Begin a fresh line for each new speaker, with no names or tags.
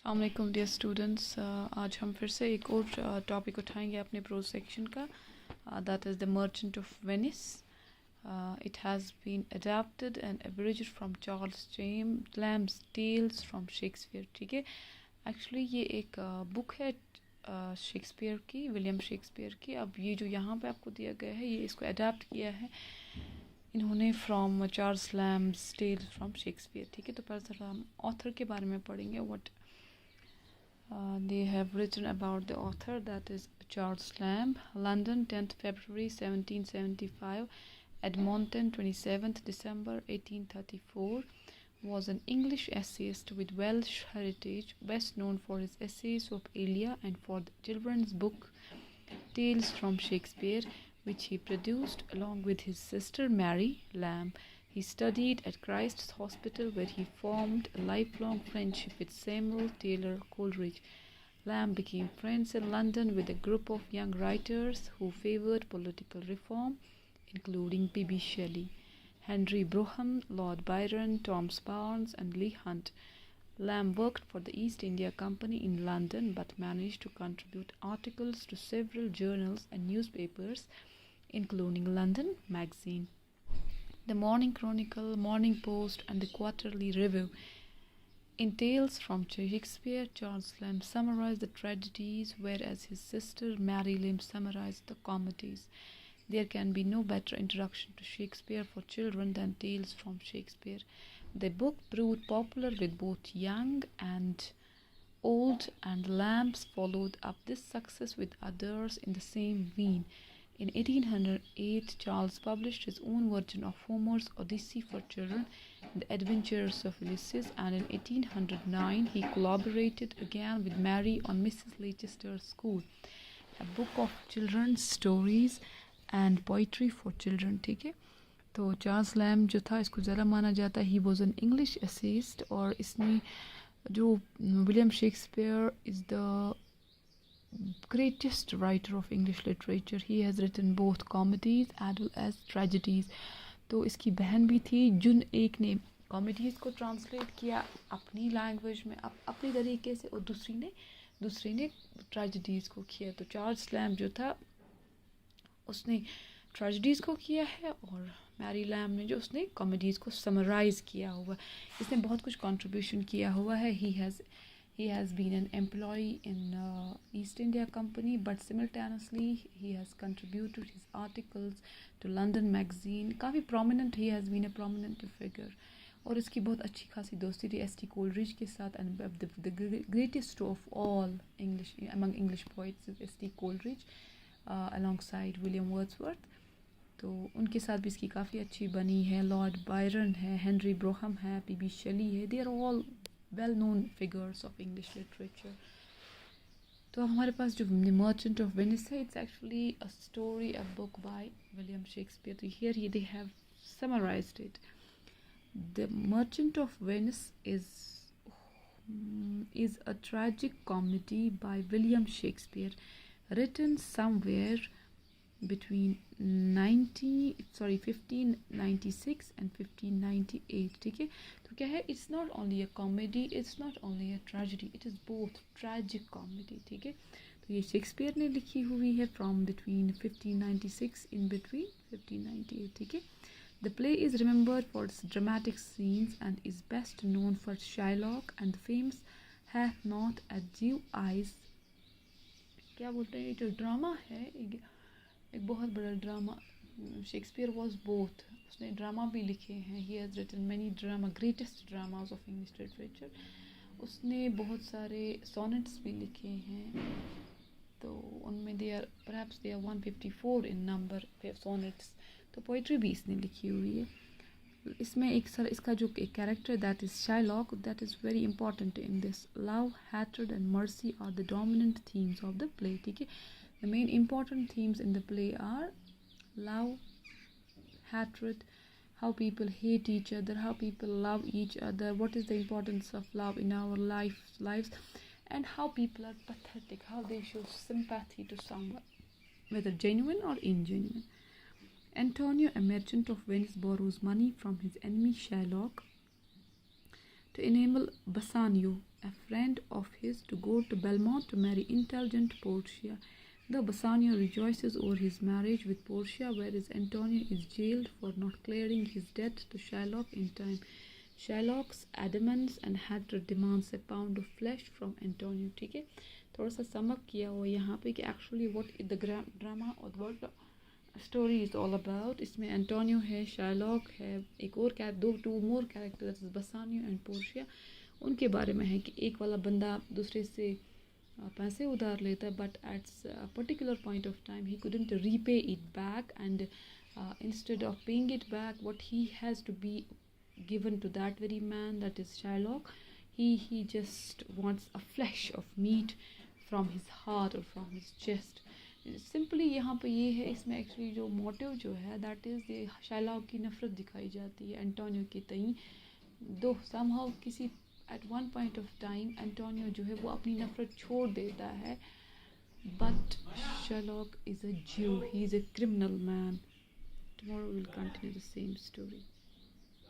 अस्सलाम dear students, आज हम फिर से एक और टॉपिक उठाएंगे अपने प्रोज सेक्शन का, that is the merchant of Venice. It has been adapted and abridged from Charles James Lamb's Tales from Shakespeare. ठीक है, एक्चुअली ये एक बुक है शेक्सपियर की, विलियम शेक्सपियर की. अब ये जो यहाँ पे आपको दिया गया है, ये इसको अडेप्ट किया है इन्होंने from Charles Lamb's tales from Shakespeare. ठीक है, तो पहले हम ऑथर के बारे में पढ़ेंगे. What they have written about the author, that is Charles Lamb. London, 10th February 1775. Edmonton, 27th December 1834. Was an English essayist with Welsh heritage, best known for his essays of Elia and for the children's book Tales from Shakespeare, which he produced along with his sister Mary Lamb. He studied at Christ's Hospital, where he formed a lifelong friendship with Samuel Taylor Coleridge. Lamb became friends in London with a group of young writers who favoured political reform, including P.B. Shelley, Henry Brougham, Lord Byron, Thomas Barnes, and Leigh Hunt. Lamb worked for the East India Company in London, but managed to contribute articles to several journals and newspapers, including London Magazine, the Morning Chronicle, Morning Post, and the Quarterly Review. In Tales from Shakespeare, Charles Lamb summarized the tragedies, whereas his sister Mary Lamb summarized the comedies. There can be no better introduction to Shakespeare for children than Tales from Shakespeare. The book proved popular with both young and old, and Lamb followed up this success with others in the same vein. In 1808, Charles published his own version of Homer's Odyssey for children, The Adventures of Ulysses, and in 1809 he collaborated again with Mary on Mrs. Leicester's School, a book of children's stories and poetry for children. ठीक है, तो Charles lamb जो था, इसको ज़रा माना जाता है he was an English essayist, और इसने जो William Shakespeare is the greatest writer of English literature. He has written both comedies as well as tragedies. तो इसकी बहन भी थी जिन एक ने कॉमेडीज़ को ट्रांसलेट किया अपनी लैंग्वेज में अपनी तरीके से, और दूसरी ने ट्रेजेडीज़ को किया. तो चार्ल्स लैम्ब जो था उसने ट्रेजेडीज़ को किया है, और मैरी लैम्ब ने जो उसने कॉमेडीज़ को समराइज़ किया हुआ. इसने बहुत कुछ कंट्रीब्यूशन किया हुआ है. He has been an employee in East India Company, but simultaneously he has contributed his articles to London Magazine. काफ़ी prominent, he has been a prominent figure. और इसकी बहुत अच्छी खासी दोस्ती थी S.T. Coleridge के साथ, and the greatest of all among English poets is S.T. Coleridge, alongside William Wordsworth. तो उनके साथ भी इसकी काफ़ी अच्छी बनी है. लॉर्ड बायरन है, हेनरी ब्रोहम है, P.B. Shelley है. They are all well-known figures of English literature. तो हमारे पास जो मर्चेंट ऑफ वेनिस है, it's actually a story, a book by William Shakespeare. So here they have summarized it. The Merchant of Venice is a tragic comedy by William Shakespeare, written somewhere between 1596 and 1598. ठीक है, तो क्या है, it's not only a comedy, it's not only a tragedy, it is both tragic comedy. ठीक है, तो ये Shakespeare ने लिखी हुई है from between 1596 in between 1598. ठीक है, the play is remembered for its dramatic scenes and is best known for Shylock and the famous hath not a Jew eyes. क्या बोलते हैं, ये जो ड्रामा है, एक बहुत बड़ा ड्रामा. शेक्सपियर वॉज बोथ, उसने ड्रामा भी लिखे हैं. He has written many drama, greatest dramas of English literature. उसने बहुत सारे सोनेट्स भी लिखे हैं, तो उनमें they are 154 in number sonnets. तो पोइट्री भी इसने लिखी हुई है. इसमें इसका जो एक character that is Shylock, that is very important in this. Love, hatred and mercy are the dominant themes of the play. ठीक है, the main important themes in the play are love, hatred, how people hate each other, how people love each other, what is the importance of love in our lives, and how people are pathetic, how they show sympathy to someone, whether genuine or ingenuine. Antonio, a merchant of Venice, borrows money from his enemy Shylock to enable Bassanio, a friend of his, to go to Belmont to marry intelligent Portia. Though Bassanio rejoices over his marriage with Portia, whereas Antonio is jailed for not clearing his debt to Shylock in time. Shylock's adamants and Hatred demands a pound of flesh from Antonio. ठीक है, थोड़ा सा sum up किया हुआ यहाँ पे कि actually what the drama or what story is all about. इसमें एंटोनियो है, शार्लॉक है, एक और two more characters Bassanio and Portia. उनके बारे में है कि एक वाला बंदा दूसरे से पैसे उधार लेता है, but at a particular point of time he couldn't repay it back, and instead of paying it back what he has to be given to that very man, that is Shylock. He just wants a flesh of meat from his heart or from his chest. Simply यहाँ पे ये है, इसमें actually जो motive जो है that is ये Shylock की नफ़रत दिखाई जाती है एंटोनियो के तई. दो समहाउ किसी at one point of time Antonio जो है वो अपनी नफ़रत छोड़ देता है, बट शायलॉक इज़ अ ज्यू, he is a criminal man. Tomorrow will continue the same story.